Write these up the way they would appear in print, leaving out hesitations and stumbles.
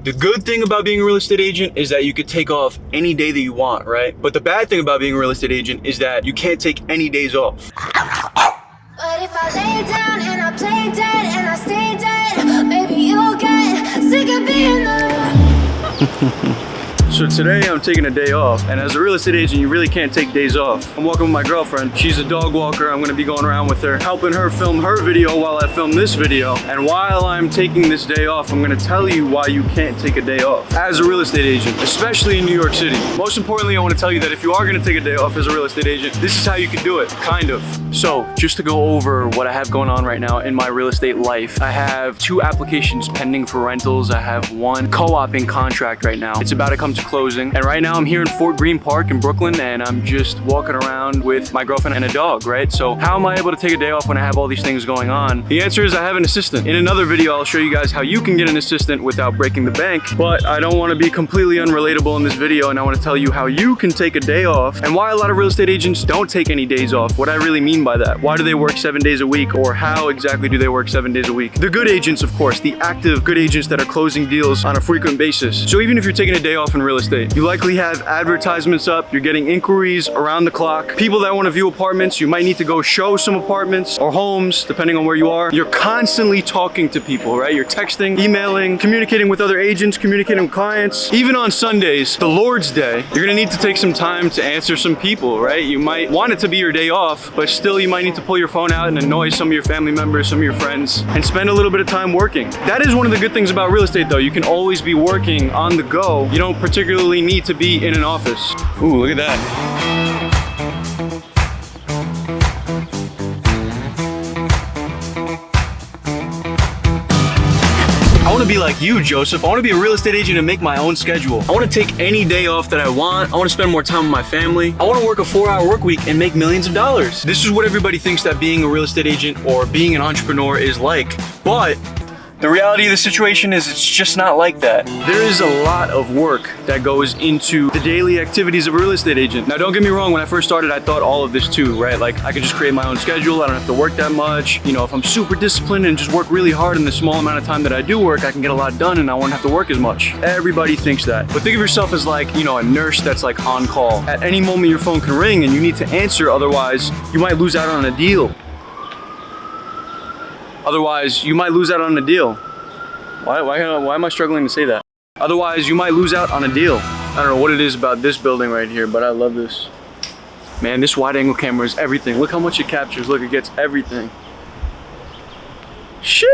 The good thing about being a real estate agent is that you could take off any day that you want, right? But the bad thing about being a real estate agent is that you can't take any days off. But if I lay down and I play dead and I stay dead, maybe you'll get sick of being the So today I'm taking a day off, and as a real estate agent, you really can't take days off. I'm walking with my girlfriend. She's a dog walker. I'm gonna be going around with her, helping her film her video while I film this video. And while I'm taking this day off, I'm gonna tell you why you can't take a day off as a real estate agent, especially in New York City. Most importantly, I wanna tell you that if you are gonna take a day off as a real estate agent, this is how you can do it, kind of. So just to go over what I have going on right now in my real estate life, I have 2 applications pending for rentals. I have 1 co-oping contract right now. It's about to come to closing, and right now I'm here in Fort Greene Park in Brooklyn, and I'm just walking around with my girlfriend and a dog, right? So how am I able to take a day off when I have all these things going on? The answer is I have an assistant. In another video, I'll show you guys how you can get an assistant without breaking the bank, but I don't want to be completely unrelatable in this video, and I want to tell you how you can take a day off and why a lot of real estate agents don't take any days off. What I really mean by that. Why do they work 7 days a week, or how exactly do they work 7 days a week? The good agents, of course, the active good agents that are closing deals on a frequent basis. So even if you're taking a day off in real estate, you likely have advertisements up, you're getting inquiries around the clock, people that want to view apartments, you might need to go show some apartments or homes, depending on where you are. You're constantly talking to people, right? You're texting, emailing, communicating with other agents, communicating with clients. Even on Sundays, the Lord's Day, you're gonna need to take some time to answer some people, right? You might want it to be your day off, but still you might need to pull your phone out and annoy some of your family members, some of your friends, and spend a little bit of time working. That is one of the good things about real estate though. You can always be working on the go. You don't particularly need to be in an office. Ooh, look at that. I want to be like you, Joseph. I want to be a real estate agent and make my own schedule. I want to take any day off that I want. I want to spend more time with my family. I want to work a 4-hour work week and make millions of dollars. This is what everybody thinks that being a real estate agent or being an entrepreneur is like, but the reality of the situation is it's just not like that. There is a lot of work that goes into the daily activities of a real estate agent. Now, don't get me wrong, when I first started, I thought all of this too, right? Like I could just create my own schedule. I don't have to work that much. You know, if I'm super disciplined and just work really hard in the small amount of time that I do work, I can get a lot done and I won't have to work as much. Everybody thinks that. But think of yourself as like, you know, a nurse that's like on call. At any moment your phone can ring and you need to answer, otherwise you might lose out on a deal. Otherwise, you might lose out on a deal. Why am I struggling to say that? Otherwise, you might lose out on a deal. I don't know what it is about this building right here, but I love this. Man, this wide angle camera is everything. Look how much it captures. Look, it gets everything. Sheesh!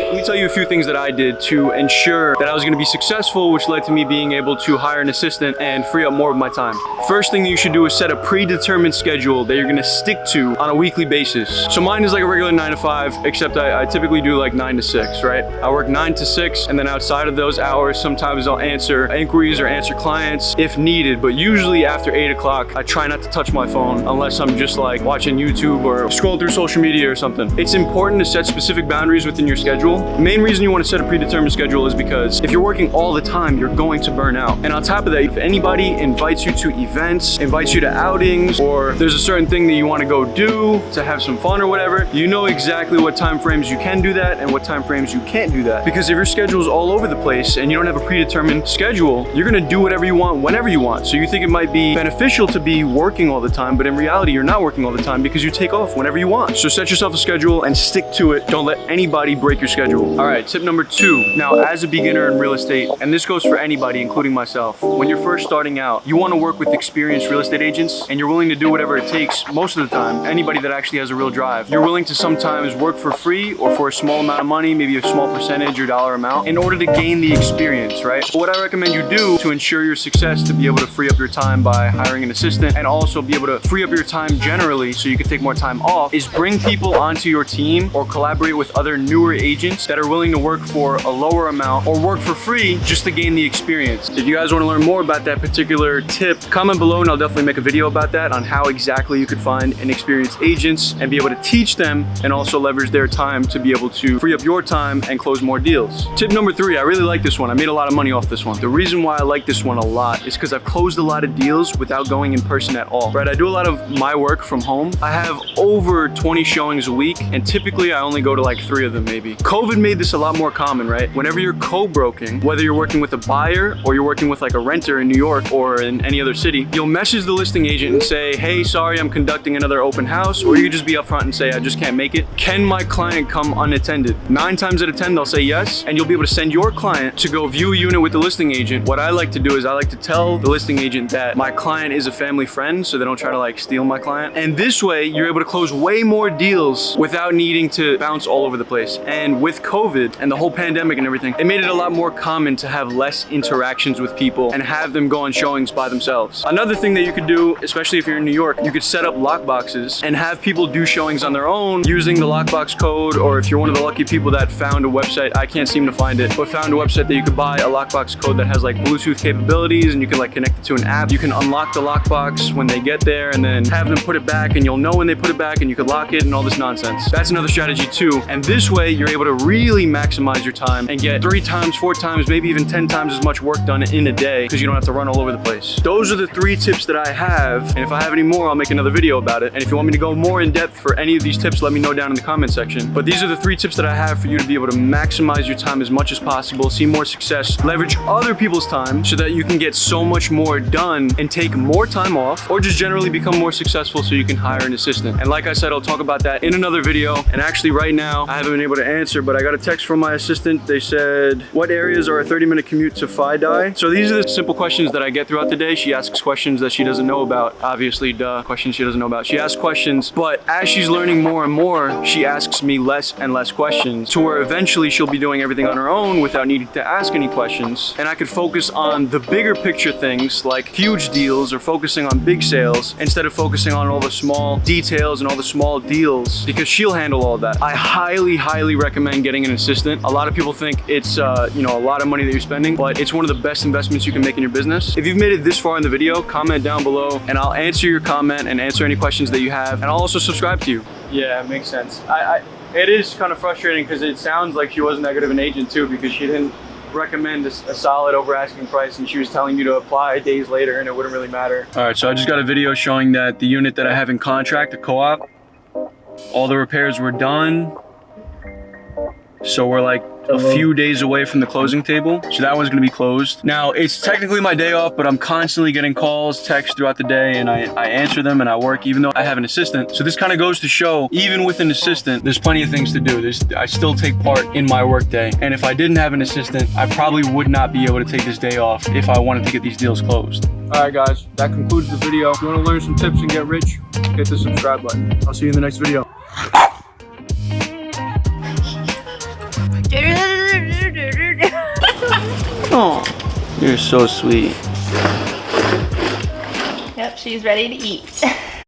Let me tell you a few things that I did to ensure that I was going to be successful, which led to me being able to hire an assistant and free up more of my time. First thing that you should do is set a predetermined schedule that you're going to stick to on a weekly basis. So mine is like a regular 9 to 5, except I typically do like 9 to 6, right? I work 9 to 6, and then outside of those hours, sometimes I'll answer inquiries or answer clients if needed, but usually after 8 o'clock, I try not to touch my phone unless I'm just like watching YouTube or scroll through social media or something. It's important to set specific boundaries within your schedule. The main reason you want to set a predetermined schedule is because if you're working all the time, you're going to burn out. And on top of that, if anybody invites you to events, invites you to outings, or there's a certain thing that you want to go do to have some fun or whatever, you know exactly what time frames you can do that and what time frames you can't do that. Because if your schedule is all over the place and you don't have a predetermined schedule, you're going to do whatever you want whenever you want. So you think it might be beneficial to be working all the time, but in reality, you're not working all the time because you take off whenever you want. So set yourself a schedule and stick to it. Don't let anybody break your schedule. All right, tip number 2. Now, as a beginner in real estate, and this goes for anybody, including myself, when you're first starting out, you want to work with experienced real estate agents, and you're willing to do whatever it takes most of the time. Anybody that actually has a real drive. You're willing to sometimes work for free or for a small amount of money, maybe a small percentage or dollar amount, in order to gain the experience, right? What I recommend you do to ensure your success, to be able to free up your time by hiring an assistant and also be able to free up your time generally so you can take more time off, is bring people onto your team or collaborate with other newer agents that are willing to work for a lower amount or work for free just to gain the experience. If you guys want to learn more about that particular tip, comment below and I'll definitely make a video about that, on how exactly you could find inexperienced agents and be able to teach them and also leverage their time to be able to free up your time and close more deals. Tip number 3, I really like this one. I made a lot of money off this one. The reason why I like this one a lot is because I've closed a lot of deals without going in person at all, right? I do a lot of my work from home. I have over 20 showings a week, and typically I only go to like like 3 of them maybe. COVID made this a lot more common, right? Whenever you're co-broking, whether you're working with a buyer or you're working with like a renter in New York or in any other city, you'll message the listing agent and say, hey, sorry, I'm conducting another open house. Or you could just be upfront and say, I just can't make it. Can my client come unattended? 9 times out of 10, they'll say yes. And you'll be able to send your client to go view a unit with the listing agent. What I like to do is I like to tell the listing agent that my client is a family friend, so they don't try to like steal my client. And this way, you're able to close way more deals without needing to bounce all over the place. And with COVID and the whole pandemic and everything, it made it a lot more common to have less interactions with people and have them go on showings by themselves. Another thing that you could do, especially if you're in New York, you could set up lockboxes and have people do showings on their own using the lockbox code, or if you're one of the lucky people that found a website, I can't seem to find it, but found a website that you could buy a lockbox code that has like Bluetooth capabilities, and you can like connect it to an app. You can unlock the lockbox when they get there and then have them put it back, and you'll know when they put it back, and you could lock it and all this nonsense. That's another strategy too. And this way you're able to really maximize your time and get 3 times, 4 times, maybe even 10 times as much work done in a day because you don't have to run all over the place. Those are the 3 tips that I have. And if I have any more, I'll make another video about it. And if you want me to go more in depth for any of these tips, let me know down in the comment section. But these are the 3 tips that I have for you to be able to maximize your time as much as possible, see more success, leverage other people's time so that you can get so much more done and take more time off, or just generally become more successful so you can hire an assistant. And like I said, I'll talk about that in another video. And actually right now, I haven't been able to answer, but I got a text from my assistant. They said, what areas are a 30-minute commute to FiDi? So these are the simple questions that I get throughout the day. She asks questions that she doesn't know about. Obviously, questions she doesn't know about. She asks questions, but as she's learning more and more, she asks me less and less questions to where eventually she'll be doing everything on her own without needing to ask any questions. And I could focus on the bigger picture things like huge deals or focusing on big sales instead of focusing on all the small details and all the small deals, because she'll handle all that. I highly recommend getting an assistant. A lot of people think it's you know, a lot of money that you're spending, but it's one of the best investments you can make in your business. If you've made it this far in the video, comment down below and I'll answer your comment and answer any questions that you have, and I'll also subscribe to you. Yeah, it makes sense. It is kind of frustrating because it sounds like she wasn't that good of an agent too, because she didn't recommend a solid over asking price, and she was telling you to apply days later and it wouldn't really matter. All right, so I just got a video showing that the unit that I have in contract, the co-op, all the repairs were done. So we're like a few days away from the closing table. So that one's gonna be closed. Now, it's technically my day off, but I'm constantly getting calls, texts throughout the day, and I answer them and I work even though I have an assistant. So this kind of goes to show, even with an assistant, there's plenty of things to do. I still take part in my work day. And if I didn't have an assistant, I probably would not be able to take this day off if I wanted to get these deals closed. All right, guys, that concludes the video. If you wanna learn some tips and get rich, hit the subscribe button. I'll see you in the next video. Oh, you're so sweet. Yep, she's ready to eat.